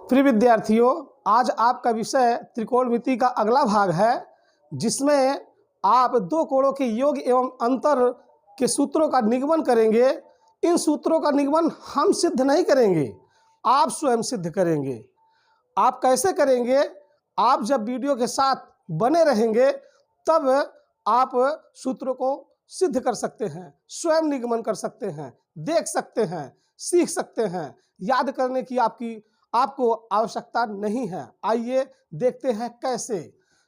प्रिय विद्यार्थियों, आज आपका विषय त्रिकोणमिति का अगला भाग है, जिसमें आप दो कोणों के योग एवं अंतर के सूत्रों का निगमन करेंगे। इन सूत्रों का निगमन हम सिद्ध नहीं करेंगे, आप स्वयं सिद्ध करेंगे। आप कैसे करेंगे? आप जब वीडियो के साथ बने रहेंगे तब आप सूत्रों को सिद्ध कर सकते हैं, स्वयं निगमन कर सकते हैं, देख सकते हैं, सीख सकते हैं। याद करने की आपको आवश्यकता नहीं है। आइए देखते हैं कैसे।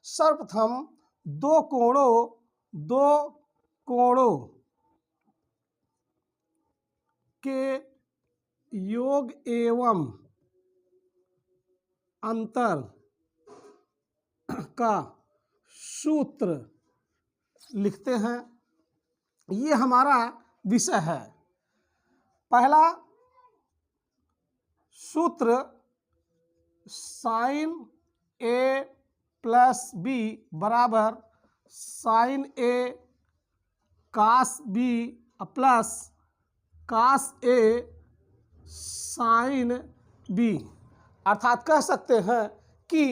सर्वप्रथम दो कोणों के योग एवं अंतर का सूत्र लिखते हैं। ये हमारा विषय है। पहला सूत्र साइन ए प्लस बी बराबर साइन ए कास बी प्लस कास ए साइन बी। अर्थात कह सकते हैं कि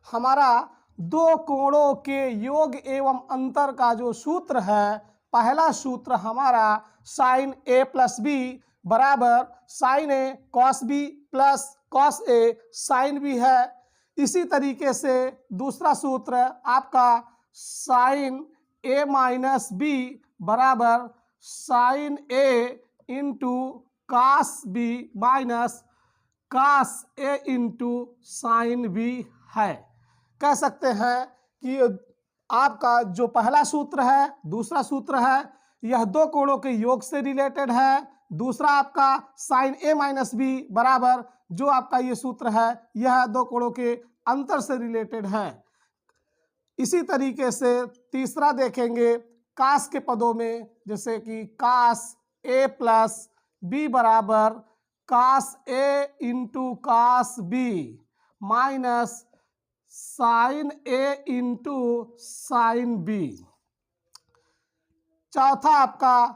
हमारा दो कोणों के योग एवं अंतर का जो सूत्र है, पहला सूत्र हमारा साइन ए प्लस बी बराबर साइन ए कॉस बी प्लस कॉस ए साइन बी है। इसी तरीके से दूसरा सूत्र आपका साइन ए माइनस बी बराबर sine A into cos B minus cos A into sine B है। कह सकते हैं कि आपका जो पहला सूत्र है, दूसरा सूत्र है, यह दो कोणों के योग से रिलेटेड है। दूसरा आपका साइन ए माइनस बी बराबर जो आपका ये सूत्र है, यह दो कोणों के अंतर से रिलेटेड है। इसी तरीके से तीसरा देखेंगे कास के पदों में, जैसे कि कास ए प्लस बी बराबर cos A into cos B minus sine A into sine B. चौथा आपका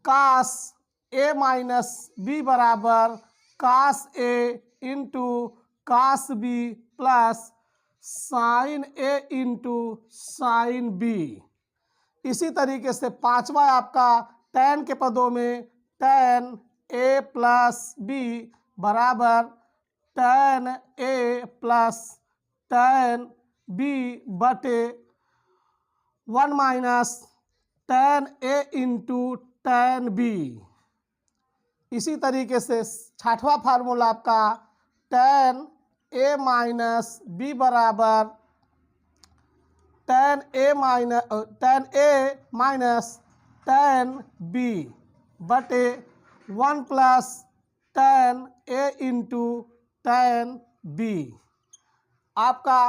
कास ए माइनस बी बराबर cos A into cos B plus sine A into sine B. इसी तरीके से पांचवा आपका टैन के पदों में टैन ए प्लस बी बराबर tan A plus tan B बटे 1 minus tan A into tan B. इसी तरीके से छठवां फार्मूला आपका टैन ए माइनस बी बराबर tan A minus tan B बटे 1 plus tan A into tan B. आपका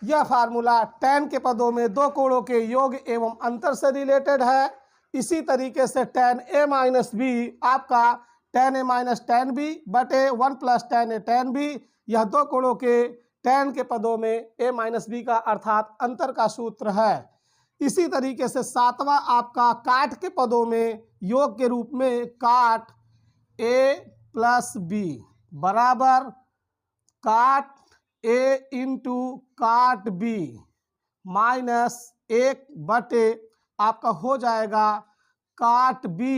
यह फार्मूला टैन के पदों में दो कोणों के योग एवं अंतर से रिलेटेड है। इसी तरीके से टैन ए माइनस बी आपका tan A minus tan B बटे 1 plus tan A tan B. यह दो कोणों के टैन के पदों में ए माइनस बी का अर्थात अंतर का सूत्र है। इसी तरीके से सातवां आपका काट के पदों में योग के रूप में काट ए प्लस बी बराबर काट ए इंटू काट बी माइनस 1 बटे आपका हो जाएगा काट बी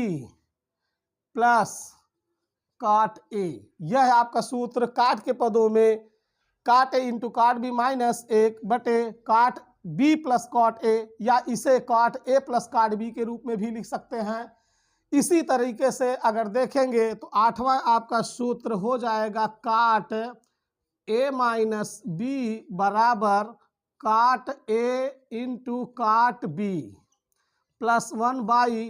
प्लस काट ए। यह है आपका सूत्र काट के पदों में काट ए इंटू काट बी माइनस 1 बटे काट बी प्लस काट ए, या इसे काट ए प्लस काट बी के रूप में भी लिख सकते हैं। इसी तरीके से अगर देखेंगे तो आठवां आपका सूत्र हो जाएगा काट ए माइनस बी बराबर काट ए इंटू काट बी प्लस 1 बाई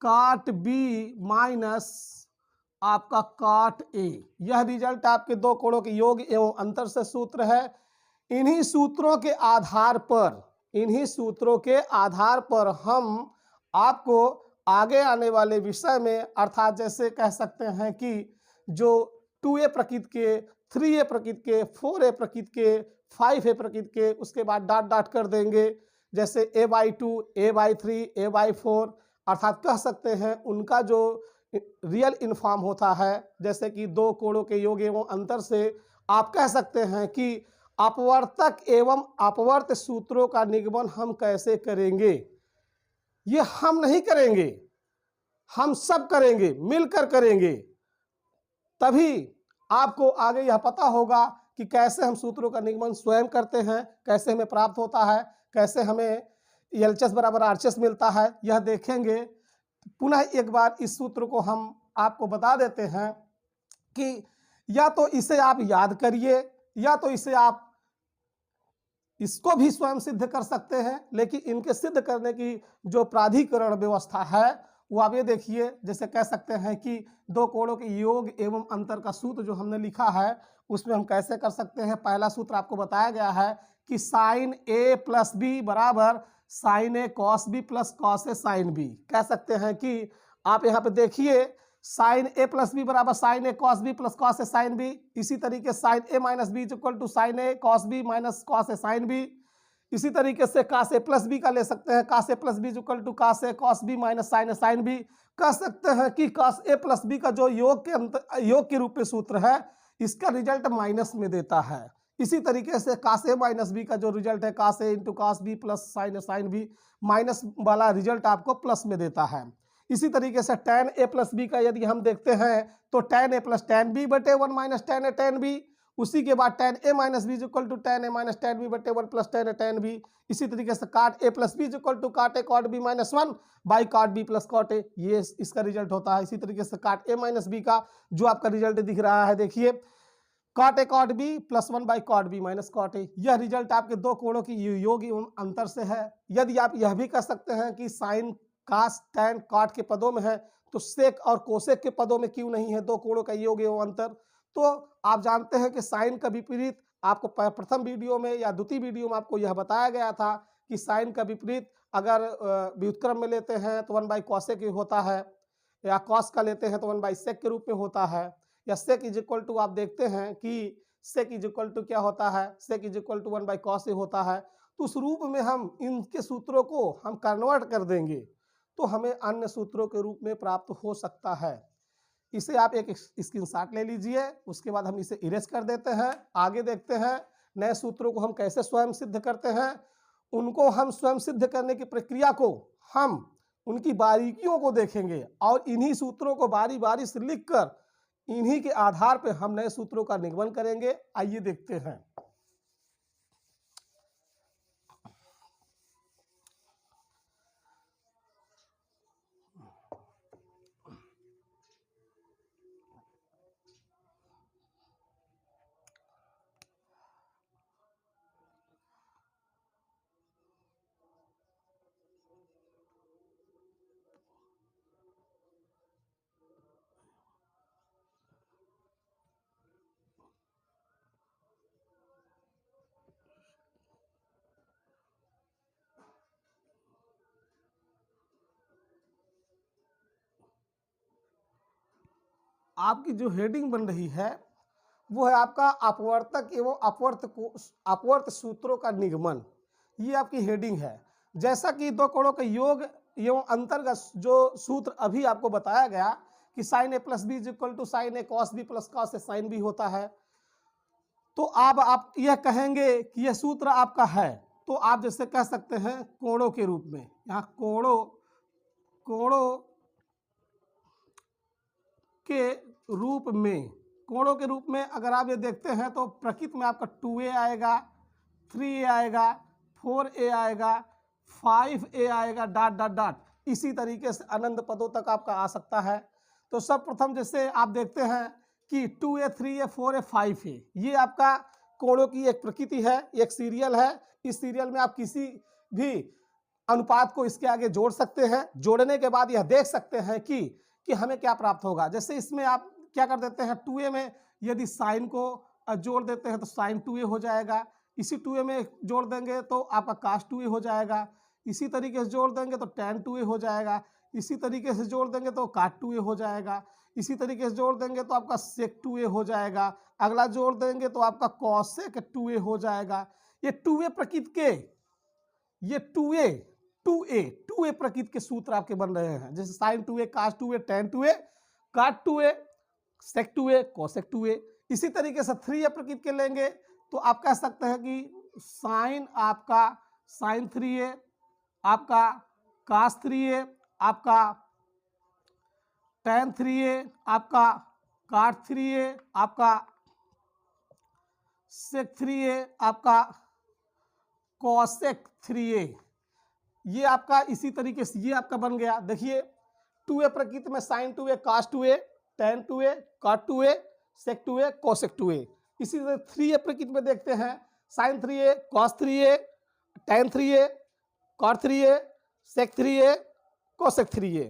काट बी माइनस आपका काट ए। यह रिजल्ट आपके दो कोणों के योग एवं अंतर से सूत्र है। इन्हीं सूत्रों के आधार पर हम आपको आगे आने वाले विषय में, अर्थात जैसे कह सकते हैं कि जो 2a प्रकृति के, 3a प्रकृति के, 4a प्रकृति के, 5a प्रकृति के, उसके बाद डॉट डॉट कर देंगे, जैसे a/2, a/3, a/4, अर्थात कह सकते हैं उनका जो रियल इन्फॉर्म होता है, जैसे कि दो कोणों के योग एवं अंतर से आप कह सकते हैं कि अपवर्तक एवं अपवर्त सूत्रों का निगमन हम कैसे करेंगे। ये हम नहीं करेंगे, हम सब करेंगे, मिलकर करेंगे, तभी आपको आगे यह पता होगा कि कैसे हम सूत्रों का निगमन स्वयं करते हैं, कैसे हमें प्राप्त होता है, कैसे हमें एलएचएस बराबर आरएचएस मिलता है, यह देखेंगे। पुनः एक बार इस सूत्र को हम आपको बता देते हैं कि या तो इसे आप याद करिए या तो इसे आप इसको भी स्वयं सिद्ध कर सकते हैं, लेकिन इनके सिद्ध करने की जो प्राधिकरण व्यवस्था है वो आप ये देखिए। जैसे कह सकते हैं कि दो कोणों के योग एवं अंतर का सूत्र जो हमने लिखा है उसमें हम कैसे कर सकते हैं। पहला सूत्र आपको बताया गया है कि साइन ए प्लस बी बराबर साइन ए कॉस बी प्लस कॉस ए साइन बी। कह सकते हैं कि आप यहाँ पे देखिए साइन ए प्लस बी बराबर साइन ए कॉस बी प्लस कॉस ए साइन बी। इसी तरीके sine A minus b equal to sine A cos B minus cos A sine B. इसी तरीके से कास ए प्लस बी का ले सकते हैं, cos A plus B equal to cos A cos B minus sine A sine B. कह सकते हैं कि कास ए प्लस बी का जो योग के रूप में सूत्र है इसका रिजल्ट माइनस में देता है। इसी तरीके से कास ए माइनस बी का जो रिजल्ट है cos A into cos B plus sine A sine B, minus वाला रिजल्ट आपको प्लस में देता है। इसी तरीके से tan a प्लस बी का यदि हम देखते हैं तो tan a plus tan b बटे 1 minus tan a tan b। उसी के बाद tan a minus b equal to tan a minus tan b बटे 1 plus tan a tan b। इसी तरीके से cot a plus B equal to cot a cot b minus 1 by cot b plus cot a, ये इसका result होता है। इसी तरीके से cot a माइनस b का जो आपका रिजल्ट दिख रहा है देखिए cot a cot b plus 1 by cot b minus cot a, यह रिजल्ट आपके दो कोणों की योग एवं अंतर से है। यदि आप यह भी कह सकते हैं कि साइन कास टैन कॉट के पदों में है तो सेक और कोसेक के पदों में क्यों नहीं है, दो कोणों का योग एवं अंतर। तो आप जानते हैं कि साइन का विपरीत आपको प्रथम वीडियो में या द्वितीय वीडियो में आपको यह बताया गया था कि साइन का विपरीत अगर व्युत्क्रम में लेते हैं तो 1 बाई कॉसेक होता है, या कॉस का लेते हैं तो 1 बाई सेक के रूप में होता है, या सेक इज इक्वल टू आप देखते हैं कि सेक इज इक्वल टू क्या होता है, sec is equal to 1 by cos होता है। तो उस रूप में हम इनके सूत्रों को हम कन्वर्ट कर देंगे तो हमें अन्य सूत्रों के रूप में प्राप्त हो सकता है। इसे आप एक स्क्रीनशॉट ले लीजिए, उसके बाद हम इसे इरेज कर देते हैं। आगे देखते हैं नए सूत्रों को हम कैसे स्वयं सिद्ध करते हैं। उनको हम स्वयं सिद्ध करने की प्रक्रिया को हम उनकी बारीकियों को देखेंगे और इन्हीं सूत्रों को बारी बारी से लिखकर इन्हीं के आधार पर हम नए सूत्रों का निगमन करेंगे। आइए देखते हैं। आपकी जो हेडिंग बन रही है वो है आपका अपवर्तक एवं अपवर्त सूत्रों का निगमन, ये आपकी हेडिंग है। जैसा कि दो कोणों के योग एवं अंतर का जो सूत्र अभी आपको बताया गया कि sine A plus B equal to sine A cos B plus cos A sine b होता है, तो अब आप यह कहेंगे कि यह सूत्र आपका है, तो आप जैसे कह सकते हैं कोणों के रूप में, यहाँ कोणों के रूप में अगर आप ये देखते हैं तो प्रकृति में आपका 2a आएगा, 3a आएगा, 4a आएगा, 5a आएगा, डॉट डॉट डॉट, इसी तरीके से अनंत पदों तक आपका आ सकता है। तो सब प्रथम जैसे आप देखते हैं कि 2a, 3a, 4a, 5a, ये आपका कोणों की एक प्रकृति है, एक सीरियल है। इस सीरियल में आप किसी भी अनुपात को इसके आगे जोड़ सकते हैं। जोड़ने के बाद यह देख सकते हैं कि हमें क्या प्राप्त होगा। जैसे इसमें आप क्या कर देते हैं, 2a में यदि साइन को जोड़ देते हैं तो साइन 2a हो जाएगा। इसी 2a में जोड़ देंगे तो आपका कास 2a हो जाएगा। इसी तरीके से जोड़ देंगे तो tan 2a हो जाएगा। इसी तरीके से जोड़ देंगे तो काट 2a हो जाएगा। इसी तरीके से जोड़ देंगे तो आपका सेक 2a हो जाएगा। अगला जोड़ देंगे तो आपका कॉसेक 2a हो जाएगा। ये 2a प्रकृति के, ये 2a प्रकृति के सूत्र आपके बन रहे हैं। जैसे साइन 2a, कास 2a, tan 2a, काट 2a, सेक 2a, कोसेक 2a, इसी तरीके से 3a प्रकृति के लेंगे तो आप कह सकते हैं कि साइन आपका साइन 3a, आपका कास 3a, आपका tan 3a, आपका काट 3a, आपका सेक 3a, आपका कॉसेक 3a। ये आपका इसी तरीके से ये आपका बन गया। देखिए 2a प्रकृति में साइन 2a, कास 2a, tan 2a, काट 2a, सेक 2a, कॉसेक 2a। इसी तरह 3a प्रकृति में देखते हैं sine 3a, cos 3a, tan 3a, cot 3a, sec 3a, cosec 3a।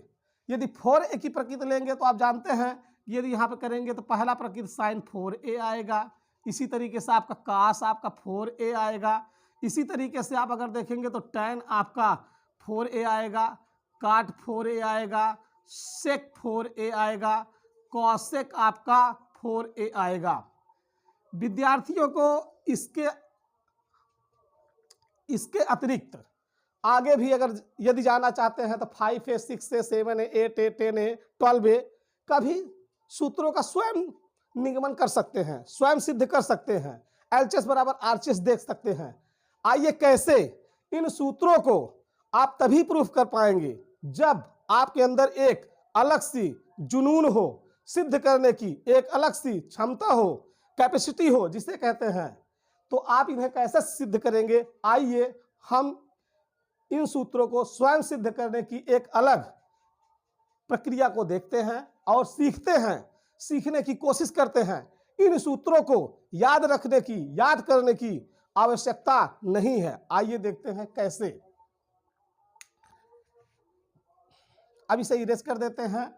यदि 4a की प्रकृति लेंगे तो आप जानते हैं यदि यहाँ पे करेंगे तो पहला प्रकृति साइन 4a आएगा। इसी तरीके से आपका कास आपका 4a आएगा। इसी तरीके से आप अगर देखेंगे तो tan आपका 4a आएगा, काट 4a आएगा, सेक 4a आएगा, कॉसेक आपका 4a आएगा। विद्यार्थियों को इसके अतिरिक्त आगे भी अगर यदि जाना चाहते हैं तो 5a, 6a, 7a, 8a, 10a, 12a का भी सूत्रों का स्वयं निगमन कर सकते हैं, स्वयं सिद्ध कर सकते हैं। LHS बराबर RHS देख सकते हैं। आइए कैसे इन सूत्रों को आप तभी प्रूफ कर पाएंगे जब आपके अंदर एक अलग सी जुनून हो, सिद्ध करने की एक अलग सी क्षमता हो, कैपेसिटी हो जिसे कहते हैं। तो आप इन्हें कैसे सिद्ध करेंगे, आइए हम इन सूत्रों को स्वयं सिद्ध करने की एक अलग प्रक्रिया को देखते हैं और सीखते हैं, सीखने की कोशिश करते हैं। इन सूत्रों को याद रखने की, याद करने की आवश्यकता नहीं है। आइए देखते हैं कैसे। अब इसे इरेज कर देते हैं।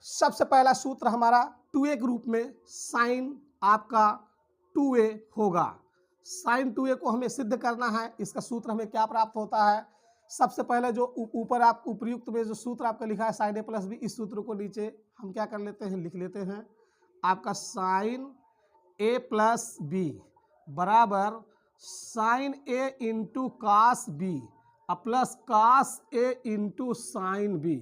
सबसे पहला सूत्र हमारा 2a के रूप में साइन आपका 2a होगा। साइन 2a को हमें सिद्ध करना है। इसका सूत्र हमें क्या प्राप्त होता है, सबसे पहले जो ऊपर आप उपयुक्त में जो सूत्र आपका लिखा है साइन a प्लस बी, इस सूत्र को नीचे हम क्या कर लेते हैं, लिख लेते हैं। आपका साइन a प्लस बी बराबर sine a into cos B plus cos a into sine b.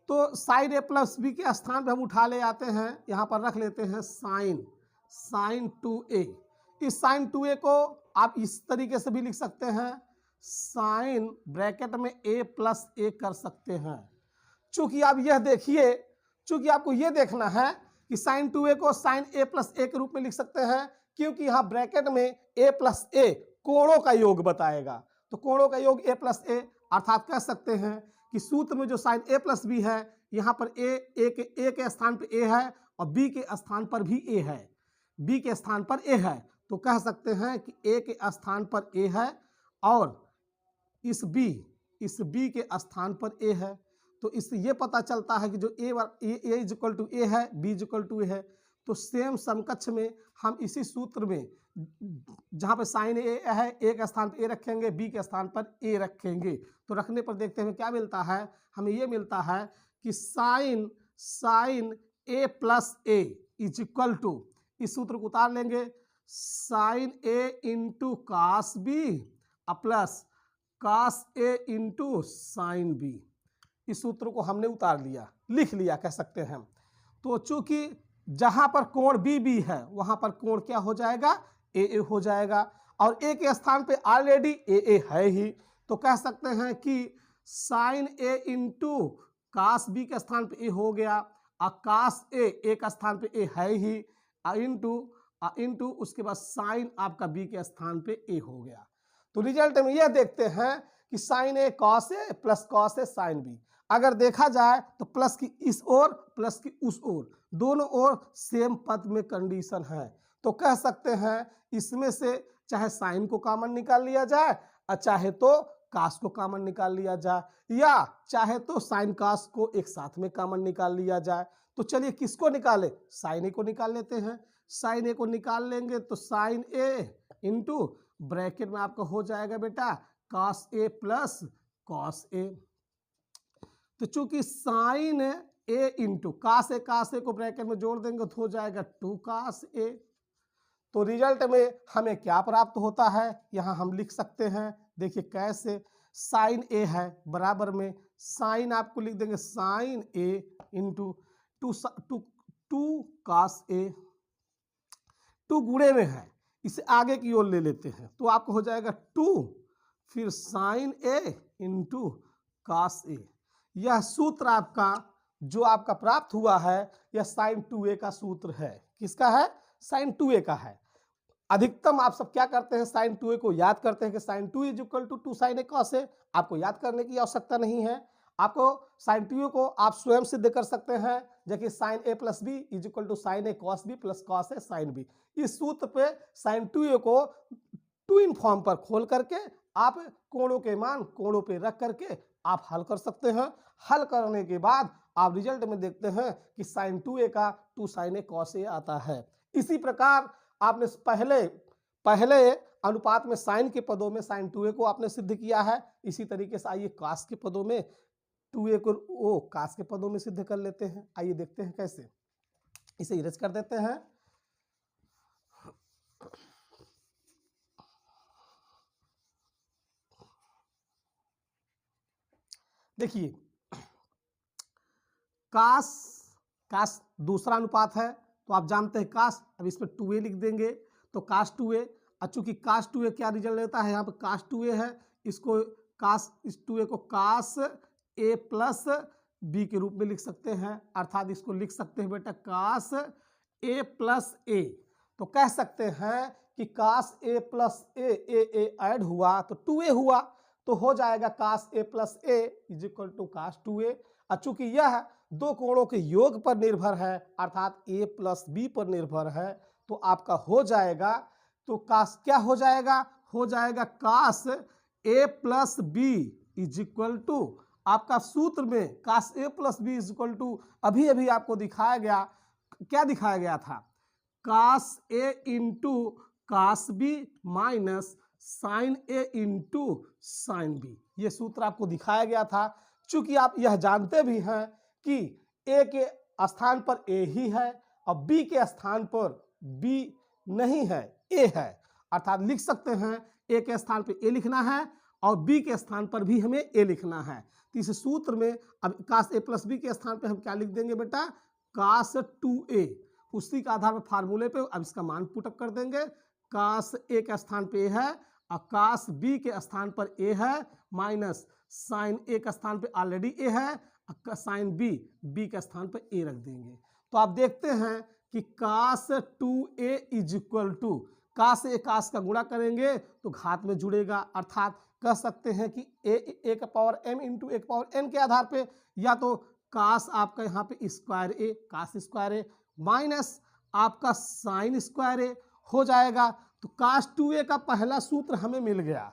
तो साइन a प्लस बी के स्थान पर हम उठा ले आते हैं, यहाँ पर रख लेते हैं साइन 2a। इस साइन 2a को आप इस तरीके से भी लिख सकते हैं, साइन ब्रैकेट में a प्लस a कर सकते हैं। चूंकि आप यह देखिए, चूंकि आपको यह देखना है कि साइन 2a को साइन a प्लस a के रूप में लिख सकते हैं, क्योंकि यहाँ ब्रैकेट में a प्लस a कोणों का योग बताएगा। तो कोणों का योग a प्लस a, अर्थात कह सकते हैं कि सूत्र में जो साइन a प्लस बी है, यहाँ पर a के स्थान पर a है और b के स्थान पर भी a है, b के स्थान पर a है। तो कह सकते हैं कि a के स्थान पर a है और इस b के स्थान पर a है। तो इससे ये पता चलता है कि जो a is equal to a है, b is equal to a है। तो सेम समकक्ष में हम इसी सूत्र में जहाँ पे साइन a है, a के स्थान पर a रखेंगे, b के स्थान पर a रखेंगे। तो रखने पर देखते हैं क्या मिलता है, हमें ये मिलता है कि sine a plus a is equal to, इस सूत्र को उतार लेंगे, sine a into cos B plus cos a into sine b. इस सूत्र को हमने उतार लिया, लिख लिया कह सकते हैं। तो चूंकि जहां पर कोण बी है वहां पर कोण क्या हो जाएगा, ए हो जाएगा, और ए के स्थान पे ऑलरेडी ए है ही। तो कह सकते हैं कि साइन ए इंटू कास बी के स्थान पे ए हो गया, और कास ए का स्थान पे ए है ही, इंटू उसके बाद साइन आपका बी के स्थान पे ए हो गया। तो रिजल्ट में यह देखते हैं कि साइन ए कॉस ए प्लस कॉस ए साइन बी। अगर देखा जाए तो प्लस की इस ओर प्लस की उस ओर, दोनों ओर सेम पद में कंडीशन है। तो कह सकते हैं इसमें से चाहे साइन को कॉमन निकाल लिया जाए और चाहे तो कास को कॉमन निकाल लिया जाए, या चाहे तो साइन कास को एक साथ में कॉमन निकाल लिया जाए। तो चलिए किसको निकाले, साइन ए को निकाल लेते हैं। साइन ए को निकाल लेंगे तो साइन ए इंटू ब्रैकेट में आपका हो जाएगा बेटा कास ए प्लस कॉस ए। तो चूंकि साइन ए इंटू कास ए को ब्रैकेट में जोड़ देंगे तो हो जाएगा 2 कास ए। तो रिजल्ट में हमें क्या प्राप्त होता है, यहाँ हम लिख सकते हैं। देखिए कैसे, साइन ए है बराबर में साइन आपको लिख देंगे sine A into two cos a, two गुणे में है इसे आगे की ओर ले लेते हैं तो आपको हो जाएगा 2 फिर sign A into cos A. यह सूत्र आपका जो आपका प्राप्त हुआ है यह साइन 2a का सूत्र है। किसका है? साइन 2a का है। अधिकतम आप सब क्या करते हैं, साइन 2a को याद करते हैं कि sine 2 is equal to 2 sine A cos A. आपको याद करने की आवश्यकता नहीं है, आपको साइन 2a को आप स्वयं सिद्ध कर सकते हैं, जबकि sine A plus b is equal to sine A cos B plus cos A sine b. इस सूत्र पे साइन 2a को टू इन फॉर्म पर खोल करके आप कोणों के मान कोणों पे रख करके आप हल कर सकते हैं। हल करने के बाद आप रिजल्ट में देखते हैं कि साइन 2a का 2 साइन ए कॉस ए आता है। इसी प्रकार आपने पहले अनुपात में साइन के पदों में साइन 2a को आपने सिद्ध किया है। इसी तरीके से आइए कॉस के पदों में 2a को कॉस के पदों में सिद्ध कर लेते हैं। आइए देखते हैं कैसे। इसे इरेज कर देते हैं। देखिए कास दूसरा अनुपात है तो आप जानते हैं कास, अब इस पर 2a लिख देंगे तो कास 2a। चूंकि कास 2a क्या रिजल्ट लेता है, यहाँ पर कास 2a है, इसको कास इस 2a को कास a प्लस b के रूप में लिख सकते हैं, अर्थात इसको लिख सकते हैं बेटा कास a प्लस a। तो कह सकते हैं कि cos a plus a add हुआ तो 2a हुआ, तो हो जाएगा cos a plus a is equal to cos 2a। चूंकि यह दो कोणों के योग पर निर्भर है अर्थात a प्लस b पर निर्भर है, तो आपका हो जाएगा, तो कास क्या हो जाएगा, हो जाएगा cos a plus b is equal to आपका सूत्र में cos a plus b is equal to अभी अभी आपको दिखाया गया, क्या दिखाया गया था, cos a into cos B minus sine a into sine b. ये सूत्र आपको दिखाया गया था। चूंकि आप यह जानते भी हैं कि a के स्थान पर a ही है और b के स्थान पर b नहीं है, a है, अर्थात लिख सकते हैं a के स्थान पर a लिखना है और b के स्थान पर भी हमें a लिखना है। तो इस सूत्र में अब कास a प्लस बी के स्थान पर हम क्या लिख देंगे बेटा, कास 2a। उसी के आधार पर फार्मूले पे अब इसका मान पुटअप कर देंगे। कास a के स्थान पे a है और कास b के स्थान पर a है माइनस साइन a के स्थान पे ऑलरेडी a है और साइन b के स्थान पर a रख देंगे। तो आप देखते हैं कि cos 2a is equal to cos ए कास का गुणा करेंगे तो घात में जुड़ेगा, अर्थात कह सकते हैं कि a का पावर m इंटू a का पावर n के आधार पे या तो कास आपका यहाँ पे square a cos square a minus आपका साइन स्क्वायर a हो जाएगा। तो कास 2a का पहला सूत्र हमें मिल गया,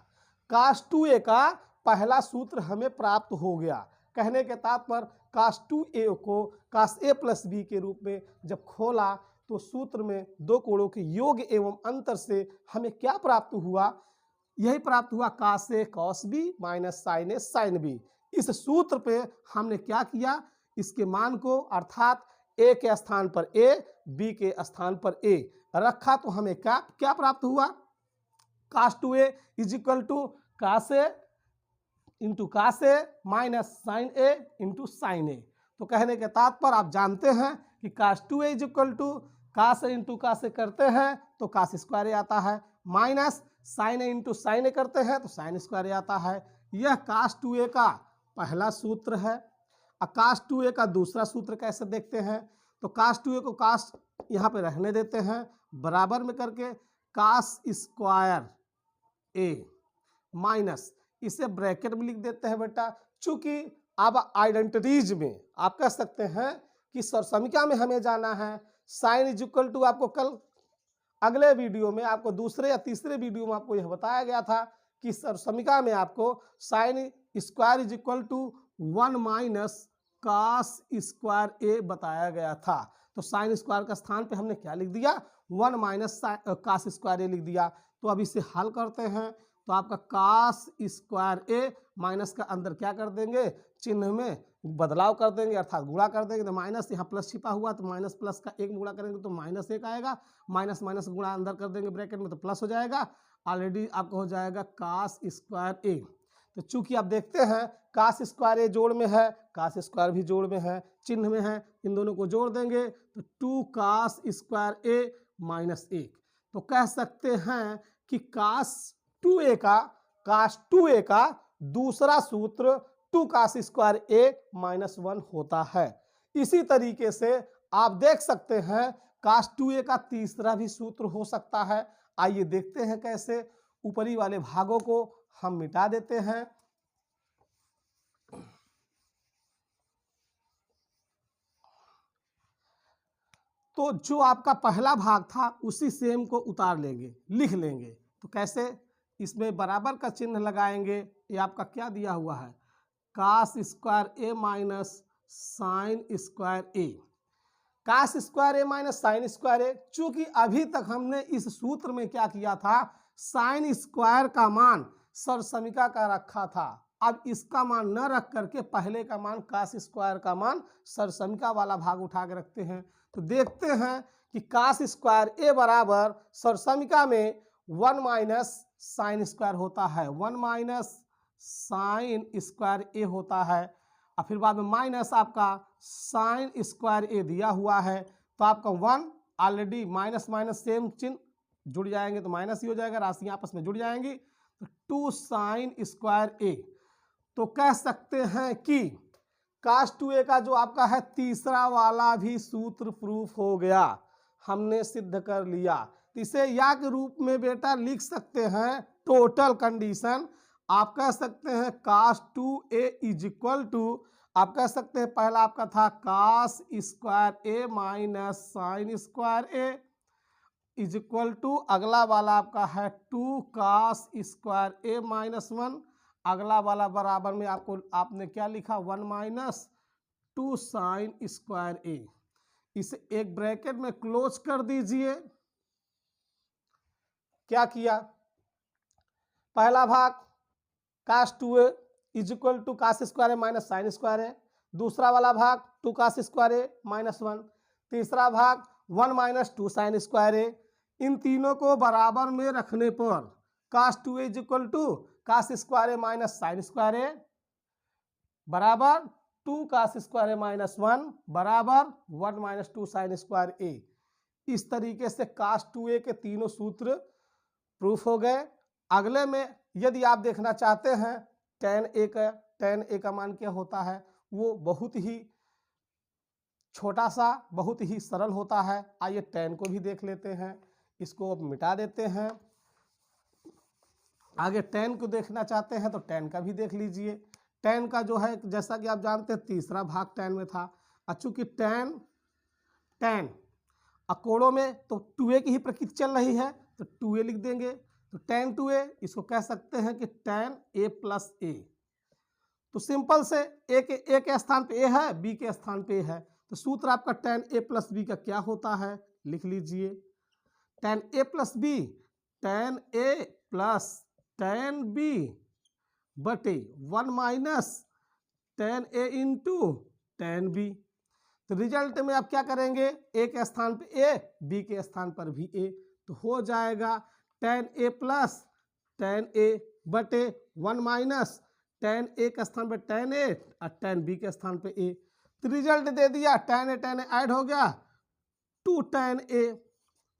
कास 2a का पहला सूत्र हमें प्राप्त हो गया। कहने के तात्पर्य कास 2a को कास a प्लस बी के रूप में जब खोला तो सूत्र में दो कोणों के योग एवं अंतर से हमें क्या प्राप्त हुआ, यही प्राप्त हुआ cos a cos b minus sine a sine b। इस सूत्र पे हमने क्या किया, इसके मान को अर्थात a के स्थान पर a b के स्थान पर a रखा तो हमें क्या क्या प्राप्त हुआ, cos 2a is equal to cos a into cos a minus sine a into sine a। तो कहने के तात्पर्य आप जानते हैं कि cos 2a is equal to cos a into cos a करते हैं तो कास स्क्वायर आता है, minus sine a into sine a करते हैं तो साइन स्क्वायर आता है। यह कास 2a का पहला सूत्र है। और कास 2a का दूसरा सूत्र कैसे देखते हैं, तो कास 2a को कास यहाँ पे रहने देते हैं, बराबर में करके कास स्क्वायर a माइनस इसे ब्रैकेट में लिख देते हैं बेटा। चूंकि अब आइडेंटिटीज में आप कह सकते हैं कि सरसमिका में हमें जाना है, साइन इज इक्वल टू आपको कल अगले वीडियो में आपको दूसरे या तीसरे वीडियो में आपको यह बताया गया था कि सरसमिका में आपको sine square is equal to 1 minus cos square A बताया गया था। तो साइन स्क्वायर का स्थान पे हमने क्या लिख दिया, 1 माइनस कास स्क्वायर ए लिख दिया। तो अब इसे हल करते हैं तो आपका कास स्क्वायर ए माइनस का अंदर क्या कर देंगे, चिन्ह में बदलाव कर देंगे अर्थात गुणा कर देंगे। तो माइनस यहाँ प्लस छिपा हुआ तो माइनस प्लस का एक गुणा करेंगे तो माइनस एक आएगा, माइनस माइनस गुणा अंदर कर देंगे ब्रैकेट में तो प्लस हो जाएगा, ऑलरेडी आपको हो जाएगा कास स्क्वायर ए। तो चूंकि आप देखते हैं कास स्क्वायर ए जोड़ में है, कास स्क्वायर भी जोड़ में है, चिन्ह में है, इन दोनों को जोड़ देंगे तो 2 कास स्क्वायर ए माइनस 1। तो कह सकते हैं कि कास 2a का दूसरा सूत्र 2 कास स्क्वायर ए माइनस 1 होता है। इसी तरीके से आप देख सकते हैं कास 2a का तीसरा भी सूत्र हो सकता है। आइए देखते हैं कैसे। ऊपरी वाले भागों को हम मिटा देते हैं। तो जो आपका पहला भाग था उसी सेम को उतार लेंगे, लिख लेंगे। तो कैसे? इसमें बराबर का चिन्ह लगाएंगे। ये आपका क्या दिया हुआ है? कास स्क्वायर ए माइनस साइन स्क्वायर ए। कास स्क्वायर ए माइनस साइन स्क्वायर ए, चूंकि अभी तक हमने इस सूत्र में क्या किया था, साइन स्क्वायर का मान सरसमिका का रखा था। अब इसका मान न रख करके पहले का मान कास स्क्वायर का मान सरसमिका वाला भाग उठा के रखते हैं। तो देखते हैं कि कास स्क्वायर ए बराबर सरसमिका में 1 माइनस साइन स्क्वायर होता है, 1 माइनस साइन स्क्वायर ए होता है, और फिर बाद में माइनस आपका साइन स्क्वायर ए दिया हुआ है। तो आपका 1 ऑलरेडी माइनस माइनस सेम चिन्ह जुड़ जाएंगे तो माइनस ही हो जाएगा, राशियां आपस में जुड़ जाएंगी। तो 2 साइन स्क्वायर ए। तो कह सकते हैं कि कास 2a का जो आपका है तीसरा वाला भी सूत्र प्रूफ हो गया, हमने सिद्ध कर लिया। तो इसे या के रूप में बेटा लिख सकते हैं टोटल कंडीशन। आप कह सकते हैं कास 2a इज इक्वल टू, आप कह सकते हैं पहला आपका था cos square A minus sine square a is equal to, अगला वाला आपका है 2 कास स्क्वायर ए माइनस 1, अगला वाला बराबर में आपने क्या लिखा 1 माइनस 2 साइन स्क्वायर ए। इसे एक ब्रैकेट में क्लोज कर दीजिए। क्या किया? पहला भाग cos 2a is equal to cos square A minus sine square A, दूसरा वाला भाग 2 कास स्क्वायर ए माइनस 1, तीसरा भाग 1 माइनस 2 साइन स्क्वायर ए। इन तीनों को बराबर में रखने पर cos 2a is equal to cos square A minus sine square A बराबर 2 कास स्क्वायर ए माइनस 1 बराबर 1 माइनस 2 साइन स्क्वायर ए। इस तरीके से कास 2a के तीनों सूत्र प्रूफ हो गए। अगले में यदि आप देखना चाहते हैं tan a का मान क्या होता है, वो बहुत ही छोटा सा, बहुत ही सरल होता है। आइए tan को भी देख लेते हैं, इसको अब मिटा देते हैं। आगे tan को देखना चाहते हैं तो tan का भी देख लीजिए। tan का जो है जैसा कि आप जानते हैं तीसरा भाग tan में था, चूंकि tan अकोड़ों में तो 2a की ही प्रकृति चल रही है तो 2a लिख देंगे। तो tan 2a इसको कह सकते हैं कि tan a प्लस a। तो सिंपल से a के स्थान पे a है, b के स्थान पे a है, तो सूत्र आपका tan a प्लस b का क्या होता है, लिख लीजिए। tan a plus b, tan a plus tan b बटे 1 minus tan a into tan b। तो रिजल्ट में आप क्या करेंगे, a के स्थान पे a, b के स्थान पर भी a, तो हो जाएगा tan a plus tan a बटे 1 माइनस tan a के स्थान पे tan a और tan b के स्थान पे a। तो रिजल्ट दे दिया, tan a ऐड हो गया 2 tan a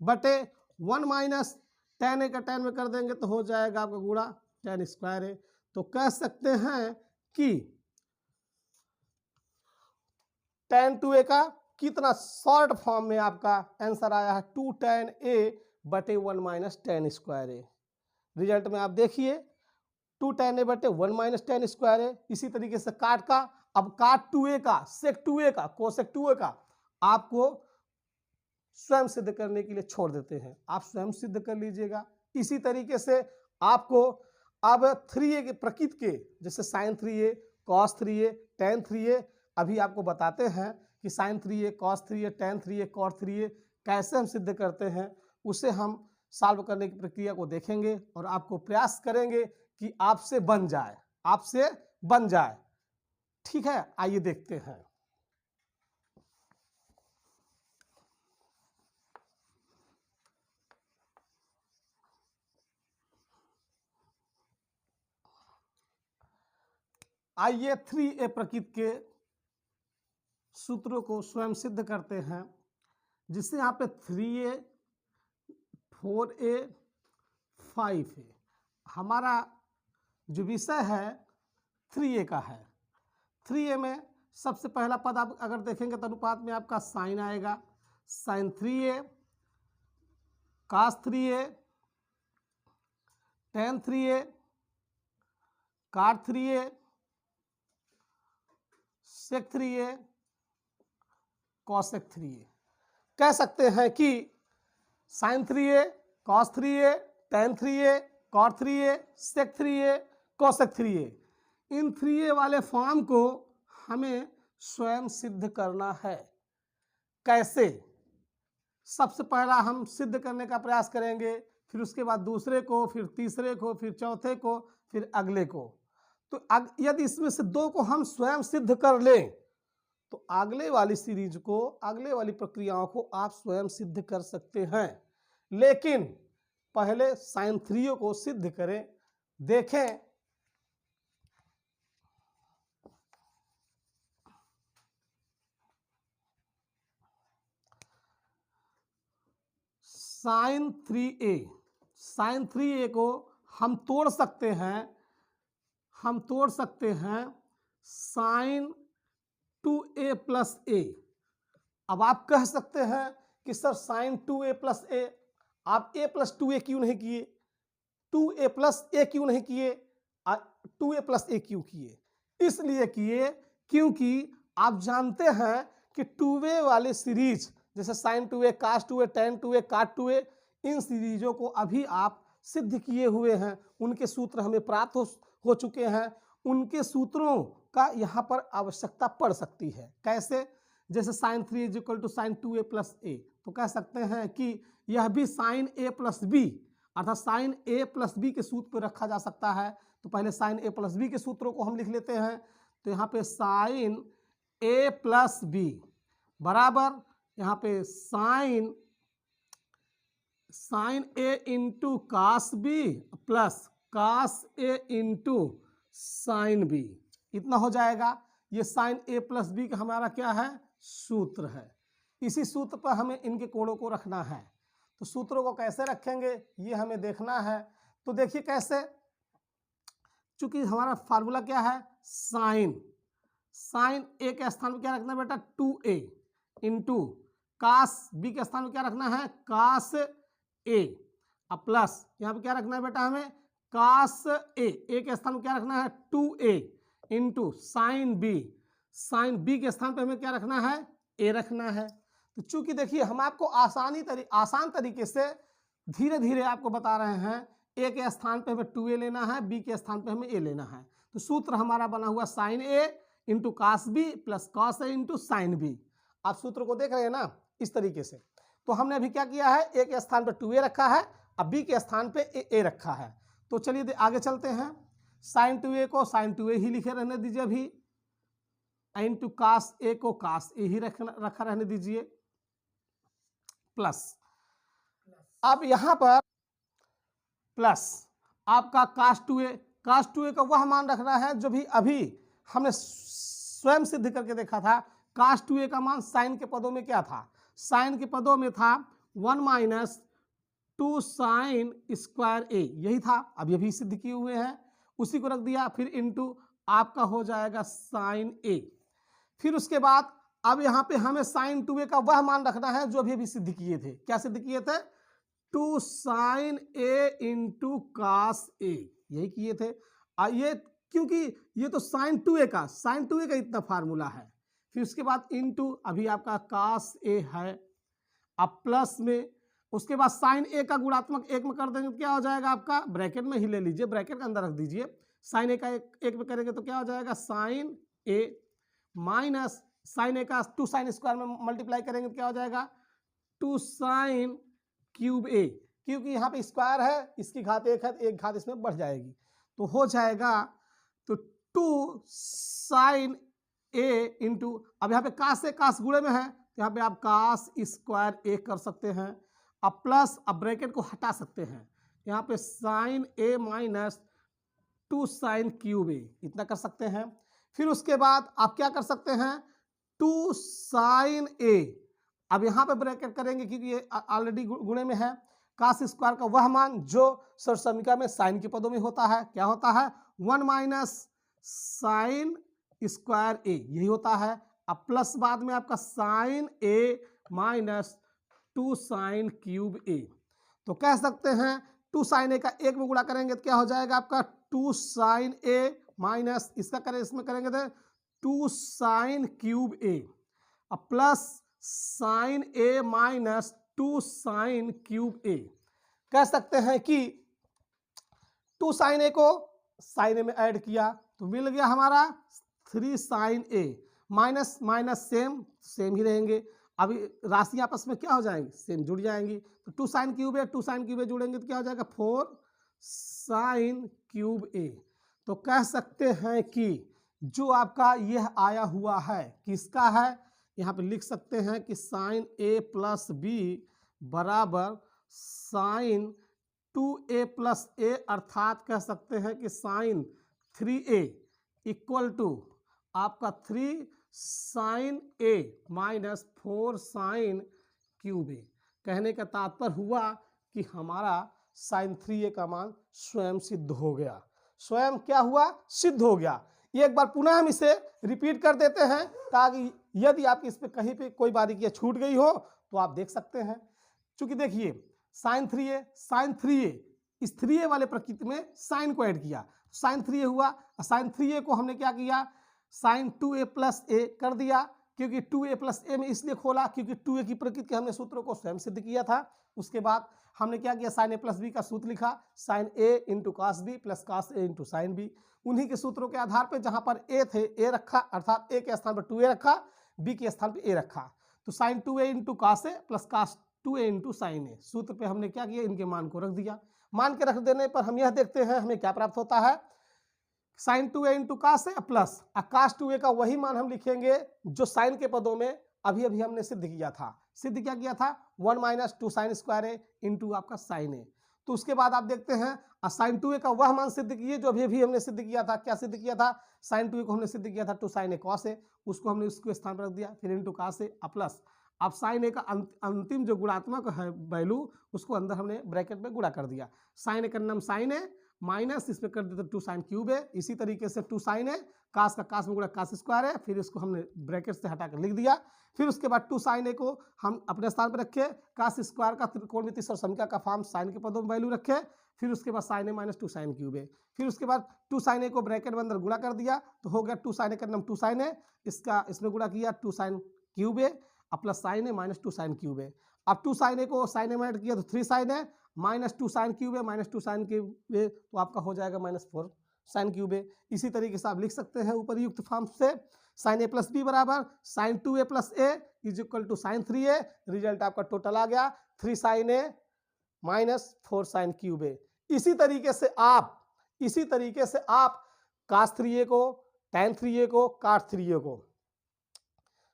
बटे 1 माइनस tan a का tan में कर देंगे तो हो जाएगा आपका गुणा tan स्क्वायर a। तो कह सकते हैं कि tan 2a का कितना शॉर्ट फॉर्म में आपका आंसर आया है 2 tan a बटे 1 minus tan square a। Result में आप देखिए 2 tan a बटे 1 माइनस tan स्क्वायर a। इसी तरीके से काट का, अब काट 2a का, सेक 2a का, कोसेक 2a का आपको स्वयं सिद्ध करने के लिए छोड़ देते हैं, आप स्वयं सिद्ध कर लीजिएगा। इसी तरीके से आपको अब 3a के प्रकृति के, जैसे sign 3a, cos 3a, tan 3a, अभी आपको बताते हैं कि sine 3a, cos 3a, tan 3a, cot 3a कैसे हम सिद्ध करते हैं, उसे हम सॉल्व करने की प्रक्रिया को देखेंगे और आपको प्रयास करेंगे कि आपसे बन जाए, आपसे बन जाए। ठीक है, आइए देखते हैं। आइए 3a प्रकृति के सूत्रों को स्वयं सिद्ध करते हैं, जिससे यहाँ पे 3a 4a 5a हमारा जो विषय है 3a का है। 3a में सबसे पहला पद आप अगर देखेंगे तो अनुपात में आपका साइन आएगा, साइन 3a, कास 3a, टेन 3a, काट 3a, sec 3a, cosec 3a। कह सकते हैं कि sine 3a, cos 3a, tan 3a, cot 3a, sec 3a, cosec 3a, इन 3a वाले फॉर्म को हमें स्वयं सिद्ध करना है। कैसे? सबसे पहला हम सिद्ध करने का प्रयास करेंगे, फिर उसके बाद दूसरे को, फिर तीसरे को, फिर चौथे को, फिर अगले को। तो यदि इसमें से दो को हम स्वयं सिद्ध कर लें तो आगले वाली सीरीज को, आगले वाली प्रक्रियाओं को आप स्वयं सिद्ध कर सकते हैं। लेकिन पहले साइन 3a को सिद्ध करें। देखें, साइन 3a को हम तोड़ सकते हैं, साइन 2a प्लस a। अब आप कह सकते हैं कि sir sine 2a plus a, आप a प्लस 2a क्यों नहीं किए, 2a प्लस a क्यों नहीं किए, 2a प्लस a क्यों किए? इसलिए किए क्योंकि आप जानते हैं कि 2a वाले सीरीज जैसे साइन 2a, कास 2a, टेन 2a, काट 2a, इन सीरीजों को अभी आप सिद्ध किए हुए हैं, उनके सूत्र हमें प्राप्त हो चुके हैं। उनके सूत्रों का यहाँ पर आवश्यकता पड़ सकती है। कैसे? जैसे sine 3 is equal to sine 2a plus a, तो कह सकते हैं कि यह भी साइन a प्लस b अर्थात साइन a प्लस b के सूत्र पर रखा जा सकता है। तो पहले साइन a प्लस b के सूत्रों को हम लिख लेते हैं। तो यहाँ पे साइन a प्लस b बराबर यहाँ पे sine a into cos b plus cos a into sine b, इतना हो जाएगा। ये साइन a प्लस b का हमारा क्या है? सूत्र है। इसी सूत्र पर हमें इनके कोणों को रखना है। तो सूत्रों को कैसे रखेंगे ये हमें देखना है। तो देखिए कैसे, चूंकि हमारा फार्मूला क्या है, साइन a के स्थान में क्या रखना है बेटा, 2a इंटू कास b के स्थान में क्या रखना है, कास a, अब प्लस यहाँ पे क्या रखना है बेटा हमें, कास a के स्थान में क्या रखना है, 2a इंटू साइन b के स्थान पे हमें क्या रखना है, a रखना है। तो चूंकि देखिए हम आपको आसान तरीके से धीरे धीरे आपको बता रहे हैं, a के स्थान पे हमें 2a लेना है, b के स्थान पे हमें a लेना है। तो सूत्र हमारा बना हुआ sine a into cos b plus cos a into sine b। आप सूत्र को देख रहे हैं ना इस तरीके से। तो हमने अभी क्या किया है, a के स्थान पे 2a रखा है, अब b के स्थान पे a रखा है। तो चलिए आगे चलते हैं। साइन 2a को साइन 2a ही लिखे रहने दीजिए अभी, इंटू कास a को कास a ही रखा रहने दीजिए, प्लस अब यहां पर प्लस आपका कास 2a का वह मान रखना है जो भी अभी हमने स्वयं सिद्ध करके देखा था। कास 2a का मान साइन के पदों में क्या था, साइन के पदों में था 1 माइनस 2 साइन स्क्वायर a, यही था। अब ये भी सिद्ध किए हुए हैं, उसी को रख दिया, फिर इंटू आपका हो जाएगा साइन a। फिर उसके बाद अब यहाँ पे हमें साइन 2a का वह मान रखना है जो अभी सिद्ध किए थे। क्या सिद्ध किए थे, 2 sine a into cos a, यही किए थे। ये क्योंकि ये तो साइन 2a का इतना फार्मूला है। फिर उसके बाद इंटू अभी आपका कास a है, अब प्लस में उसके बाद साइन a का गुणात्मक एक में कर देंगे तो क्या हो जाएगा आपका, ब्रैकेट में ही ले लीजिए, ब्रैकेट के अंदर रख दीजिए। साइन a का एक में करेंगे तो क्या हो जाएगा, sine a minus sine a का 2 साइन स्क्वायर में मल्टीप्लाई करेंगे तो क्या हो जाएगा, 2 साइन क्यूब a, क्योंकि यहाँ पे स्क्वायर है, इसकी घात 1 है तो एक घात इसमें बढ़ जाएगी, तो हो जाएगा तो 2 साइन a इंटू, अब यहाँ पे कास से कास गुणे में है तो यहाँ पे आप कास स्क्वायर a कर सकते हैं। अब प्लस, अब ब्रैकेट को हटा सकते हैं, यहाँ पे sine a minus 2 sine cube a, इतना कर सकते हैं। फिर उसके बाद आप क्या कर सकते हैं, 2 साइन ए, अब यहाँ पे ब्रैकेट करेंगे क्योंकि ये ऑलरेडी गुणे में है, कास स्क्वायर का वह मान जो सरसमीका में साइन के पदों में होता है, क्या होता है, 1 माइनस साइन स्क्वायर ए, यही होता है। अब प्लस बाद में आपका साइन ए माइनस 2 साइन क्यूब ए, तो कह सकते हैं 2 साइन ए का 1 में गुणा करेंगे तो क्या हो जाएगा आपका 2 साइन ए माइनस इसका करें इसमें करेंगे तो 2 साइन क्यूब ए, अब प्लस साइन ए माइनस 2 साइन क्यूब ए। कह सकते हैं कि 2 साइन ए को साइन ए में ऐड किया तो मिल गया हमारा 3 साइन ए, माइनस माइनस सेम ही रहेंगे, अभी राशि आपस में क्या हो जाएंगी, सेम जुड़ जाएंगी, तो 2 साइन क्यूब ए 2 साइन क्यूब ए जुड़ेंगे तो क्या हो जाएगा 4 साइन क्यूब ए। तो कह सकते हैं कि जो आपका यह आया हुआ है किसका है, यहाँ पे लिख सकते हैं कि साइन ए प्लस बी बराबर साइन 2a प्लस ए, अर्थात कह सकते हैं कि साइन 3a इक्वल टू आपका 3 साइन ए माइनस 4 साइन क्यूब ए। कहने का तात्पर्य हुआ कि हमारा साइन 3a का मान स्वयं सिद्ध हो गया, स्वयं क्या हुआ, सिद्ध हो गया। ये एक बार पुनः हम इसे रिपीट कर देते हैं ताकि यदि आपकी इस पे कहीं पे कोई बारीकियां छूट गई हो तो आप देख सकते हैं। चूंकि देखिए साइन 3a इस 3a वाले प्रकृति में साइन को ऐड किया, साइन 3a हुआ, साइन 3a को हमने क्या किया, साइन 2a प्लस ए कर दिया, क्योंकि 2a प्लस ए में इसलिए खोला क्योंकि 2a की प्रकृति के हमने सूत्रों को स्वयं सिद्ध किया था। उसके बाद हमने क्या किया, साइन ए प्लस बी का सूत्र लिखा, sine A into cos B plus cos A into sine B. उन्हीं के सूत्रों के आधार पर जहां पर ए थे ए रखा, अर्थात ए के स्थान पर 2a रखा, बी के स्थान पर ए रखा, तो sine 2a into cos A plus cos 2a into sine A, सूत्र पे हमने क्या किया, इनके मान को रख दिया। मान के रख देने पर हम यह देखते हैं हमें क्या प्राप्त होता है, sign 2a into cos A plus cos 2a का वही मान हम लिखेंगे जो साइन के पदों में अभी अभी हमने सिद्ध किया था। सिद्ध क्या किया था, 1 माइनस 2 साइन स्क्वायर ए इंटू आपका साइन ए। तो उसके बाद आप देखते हैं साइन 2a का वह मान सिद्ध किए जो अभी अभी हमने सिद्ध किया था। क्या सिद्ध किया था, साइन 2a को हमने सिद्ध किया था 2 साइन ए कॉस ए, उसको हमने उसके स्थान पर रख दिया, फिर इंटू कास ए प्लस अब साइन ए का अंतिम जो गुणात्मक है वैल्यू उसको अंदर हमने ब्रैकेट में गुणा कर दिया, साइन ए का नाम साइन ए माइनस इसमें कर देते 2 साइन क्यूब ए, इसी तरीके से 2 साइन ए कास का कास में गुणा कास स्क्वायर है, फिर इसको हमने ब्रैकेट से हटाकर लिख दिया। फिर उसके बाद 2 साइन ए को हम अपने स्थान पर रखे, कास स्क्वायर का त्रिकोणमितीय सरसमीका का फॉर्म साइन के पदों में वैल्यू रखे, फिर उसके बाद साइन ए माइनस 2 साइन क्यूब ए, फिर उसके बाद 2 साइन ए को ब्रैकेट में अंदर गुणा कर दिया तो हो गया 2 साइन ए का नाम 2 साइन ए, इसका इसमें गुणा किया 2 साइन क्यूब ए प्लस साइन ए माइनस 2 साइन क्यूब ए। अब 2 साइन ए को साइन ए में ऐड किया तो 3 साइन ए माइनस 2 साइन क्यूब ए माइनस 2 साइन क्यूब ए, तो आपका हो जाएगा माइनस 4 साइन क्यूब ए। इसी तरीके से आप लिख सकते हैं उपरयुक्त फॉर्म से, साइन ए प्लस बी बराबर sine 2a plus a is equal to sine 3a, result आपका टोटल आ गया 3 sine A minus 4 sine cube a. इसी तरीके से आप कास 3a को, tan 3a को, काट 3a को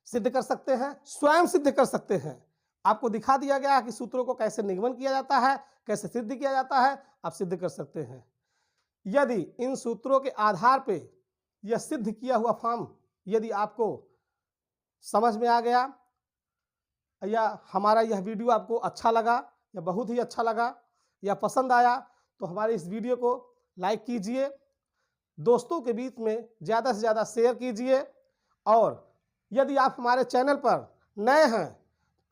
सिद्ध कर सकते हैं, स्वयं सिद्ध कर सकते हैं। आपको दिखा दिया गया है कि सूत्रों को कैसे निगमन किया जाता है, कैसे सिद्ध किया जाता है, आप सिद्ध कर सकते हैं। यदि इन सूत्रों के आधार पे यह सिद्ध किया हुआ फॉर्म यदि आपको समझ में आ गया या हमारा यह वीडियो आपको अच्छा लगा या बहुत ही अच्छा लगा या पसंद आया तो हमारे इस वीडियो को लाइक कीजिए, दोस्तों के बीच में ज़्यादा से ज़्यादा शेयर कीजिए, और यदि आप हमारे चैनल पर नए हैं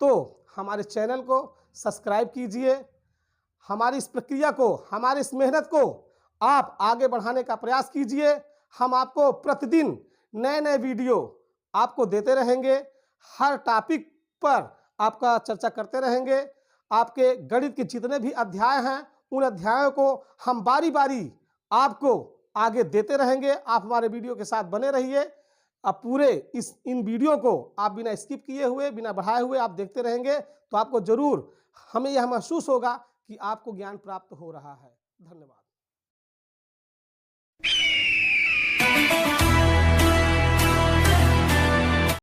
तो हमारे चैनल को सब्सक्राइब कीजिए। हमारी इस प्रक्रिया को, हमारी इस मेहनत को आप आगे बढ़ाने का प्रयास कीजिए। हम आपको प्रतिदिन नए नए वीडियो आपको देते रहेंगे, हर टॉपिक पर आपका चर्चा करते रहेंगे। आपके गणित के जितने भी अध्याय हैं उन अध्यायों को हम बारी बारी आपको आगे देते रहेंगे। आप हमारे वीडियो के साथ बने रहिए। अब पूरे इन वीडियो को आप बिना स्किप किए हुए, बिना बढ़ाए हुए आप देखते रहेंगे तो आपको जरूर, हमें यह महसूस होगा कि आपको ज्ञान प्राप्त हो रहा है। धन्यवाद।